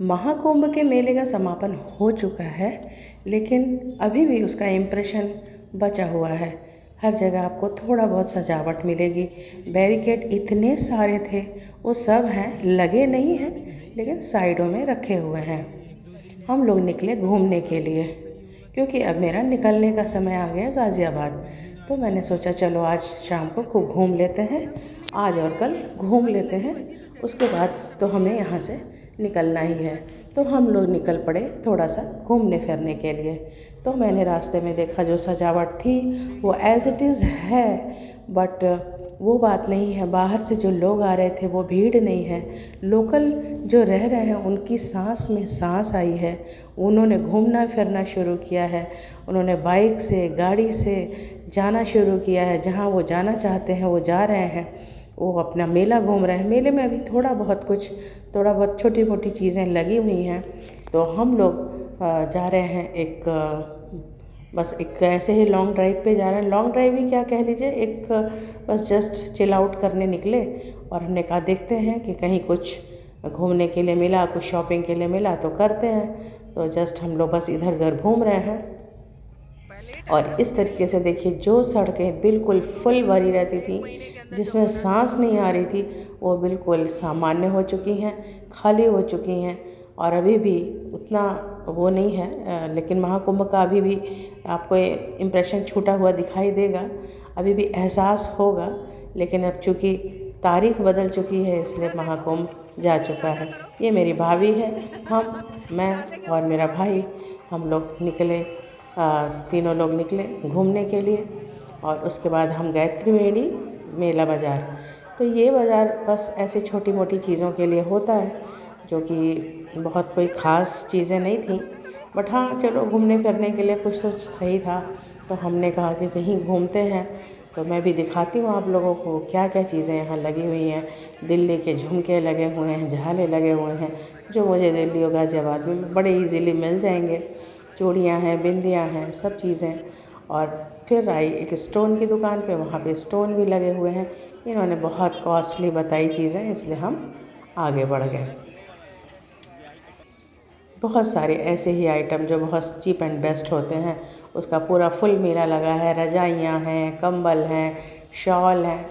महाकुंभ के मेले का समापन हो चुका है, लेकिन अभी भी उसका इम्प्रेशन बचा हुआ है। हर जगह आपको थोड़ा बहुत सजावट मिलेगी। बैरिकेड इतने सारे थे, वो सब हैं, लगे नहीं हैं, लेकिन साइडों में रखे हुए हैं। हम लोग निकले घूमने के लिए, क्योंकि अब मेरा निकलने का समय आ गया गाज़ियाबाद। तो मैंने सोचा चलो आज शाम को खूब घूम लेते हैं, आज और कल घूम लेते हैं, उसके बाद तो हमें यहाँ से निकलना ही है। तो हम लोग निकल पड़े थोड़ा सा घूमने फिरने के लिए। तो मैंने रास्ते में देखा जो सजावट थी वो एज़ इट इज़ है, बट वो बात नहीं है। बाहर से जो लोग आ रहे थे वो भीड़ नहीं है। लोकल जो रह रहे हैं उनकी सांस में सांस आई है। उन्होंने घूमना फिरना शुरू किया है। उन्होंने बाइक से, गाड़ी से जाना शुरू किया है। जहाँ वो जाना चाहते हैं वो जा रहे हैं। वो अपना मेला घूम रहे हैं। मेले में अभी थोड़ा बहुत छोटी मोटी चीज़ें लगी हुई हैं। तो हम लोग जा रहे हैं बस एक ऐसे ही लॉन्ग ड्राइव पे जा रहे हैं। लॉन्ग ड्राइव ही क्या कह लीजिए, बस जस्ट चिल आउट करने निकले। और हमने कहा देखते हैं कि कहीं कुछ घूमने के लिए मिला, कुछ शॉपिंग के लिए मिला तो करते हैं। तो जस्ट हम लोग बस इधर उधर घूम रहे हैं। और इस तरीके से देखिए, जो सड़कें बिल्कुल फुल भरी रहती थी, जिसमें सांस नहीं आ रही थी, वो बिल्कुल सामान्य हो चुकी हैं, खाली हो चुकी हैं। और अभी भी उतना वो नहीं है, लेकिन महाकुंभ का अभी भी आपको इम्प्रेशन छूटा हुआ दिखाई देगा, अभी भी एहसास होगा। लेकिन अब चूँकि तारीख बदल चुकी है, इसलिए महाकुंभ जा चुका है। ये मेरी भाभी है, मैं और मेरा भाई, हम लोग निकले, तीनों लोग निकले घूमने के लिए। और उसके बाद हम गए त्रिवेणी मेला बाज़ार। तो ये बाज़ार बस ऐसे छोटी मोटी चीज़ों के लिए होता है, जो कि बहुत कोई ख़ास चीज़ें नहीं थी, बट हाँ चलो घूमने फिरने के लिए कुछ तो सही था। तो हमने कहा कि कहीं घूमते हैं। तो मैं भी दिखाती हूँ आप लोगों को क्या क्या चीज़ें यहाँ लगी हुई हैं। दिल्ली के झुमके लगे हुए हैं, झाले लगे हुए हैं, जो मुझे दिल्ली और गाज़ियाबाद में बड़े इजीली मिल जाएंगे। चूड़ियाँ हैं, बिंदियाँ हैं, सब चीज़ें। और फिर आई एक स्टोन की दुकान पे, वहाँ पे स्टोन भी लगे हुए हैं। इन्होंने बहुत कॉस्टली बताई चीज़ें, इसलिए हम आगे बढ़ गए। बहुत सारे ऐसे ही आइटम जो बहुत चीप एंड बेस्ट होते हैं, उसका पूरा फुल मेला लगा है। रजाइयाँ हैं, कंबल हैं, शॉल हैं।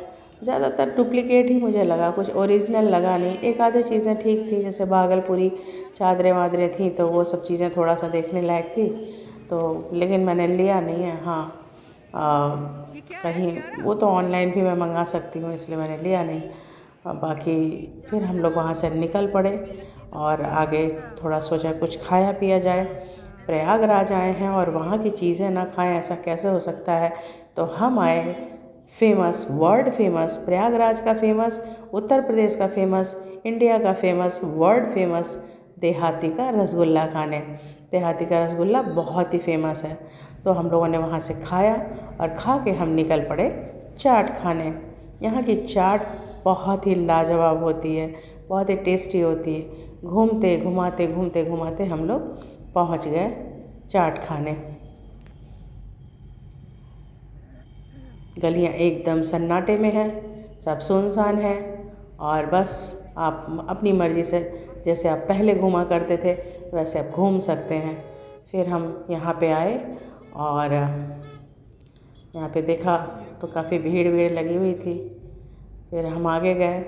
ज़्यादातर डुप्लिकेट ही मुझे लगा, कुछ ओरिजिनल लगा नहीं। एक आधी चीज़ें ठीक थी, जैसे भागलपुरी चादरें वादरें थी, तो वो सब चीज़ें थोड़ा सा देखने लायक थी। तो लेकिन मैंने लिया नहीं है। हाँ, कहीं वो तो ऑनलाइन भी मैं मंगा सकती हूँ, इसलिए मैंने लिया नहीं। बाकी फिर हम लोग वहाँ से निकल पड़े और आगे थोड़ा सोचा कुछ खाया पिया जाए। प्रयागराज आए हैं और वहाँ की चीज़ें ना खाएं, ऐसा कैसे हो सकता है। तो हम आए फेमस, वर्ल्ड फेमस, प्रयागराज का फेमस, उत्तर प्रदेश का फेमस, इंडिया का फेमस, वर्ल्ड फेमस देहाती का रसगुल्ला खाने। देहाती का रसगुल्ला बहुत ही फेमस है। तो हम लोगों ने वहाँ से खाया और खा के हम निकल पड़े चाट खाने। यहाँ की चाट बहुत ही लाजवाब होती है, बहुत ही टेस्टी होती है। घूमते घुमाते हम लोग पहुँच गए चाट खाने। गलियाँ एकदम सन्नाटे में हैं, सब सुनसान है। और बस आप अपनी मर्ज़ी से, जैसे आप पहले घूमा करते थे, वैसे आप घूम सकते हैं। फिर हम यहाँ पे आए और यहाँ पे देखा तो काफ़ी भीड़ लगी हुई थी। फिर हम आगे गए,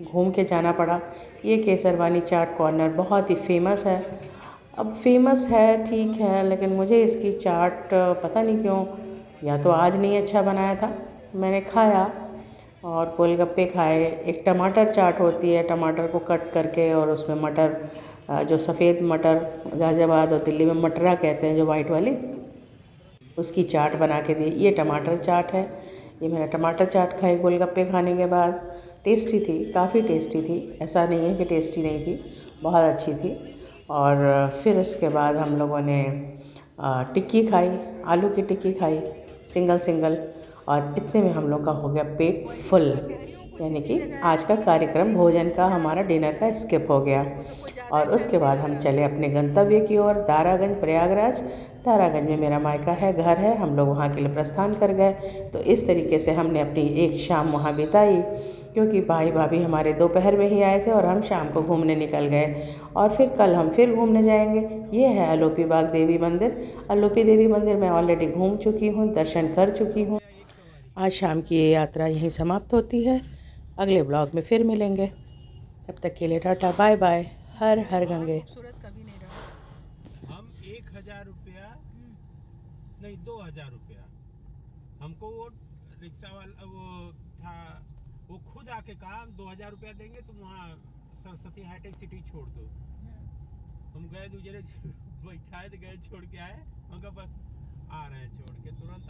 घूम के जाना पड़ा। ये केसरवानी चाट कॉर्नर बहुत ही फेमस है। अब फेमस है ठीक है, लेकिन मुझे इसकी चाट पता नहीं क्यों, या तो आज नहीं अच्छा बनाया था। मैंने खाया और गोलगप्पे खाए। एक टमाटर चाट होती है, टमाटर को कट करके और उसमें मटर, जो सफ़ेद मटर गाज़ियाबाद और दिल्ली में मटरा कहते हैं, जो वाइट वाली, उसकी चाट बना के दी। ये टमाटर चाट है। ये मैंने टमाटर चाट खाई गोलगप्पे खाने के बाद। टेस्टी थी, काफ़ी टेस्टी थी, ऐसा नहीं है कि टेस्टी नहीं थी, बहुत अच्छी थी। और फिर उसके बाद हम लोगों ने टिक्की खाई, आलू की टिक्की खाई सिंगल। और इतने में हम लोग का हो गया पेट फुल, यानी कि आज का कार्यक्रम भोजन का, हमारा डिनर का स्किप हो गया। और उसके बाद हम चले अपने गंतव्य की ओर, दारागंज, प्रयागराज। दारागंज में मेरा मायका है, घर है। हम लोग वहाँ के लिए प्रस्थान कर गए। तो इस तरीके से हमने अपनी एक शाम वहाँ बिताई। क्योंकि भाई भाभी हमारे दोपहर में ही आए थे और हम शाम को घूमने निकल गए और फिर कल हम फिर घूमने जाएंगे। ये है अलोपी बाग देवी मंदिर। अलोपी देवी मंदिर मैं ऑलरेडी घूम चुकी हूँ, दर्शन कर चुकी हूँ। आज शाम की ये यात्रा यहीं समाप्त होती है। अगले ब्लॉग में फिर मिलेंगे, तब तक के लिए टाटा बाय बाय। हर हर गंगे। खूबसूरत कभी नहीं रहा। हम 1,000 रुपया नहीं 2,000 रुपया हमको वो रिक्शा वाला वो था, वो खुद आके कहा 2,000 रुपया देंगे तुम वहाँ सरस्वती हाईटेक सिटी छोड़ दो। हम गए दूसरे बैठाए तो गए छोड़ के आए, उनका बस आ रहे हैं छोड़ के तुरंत।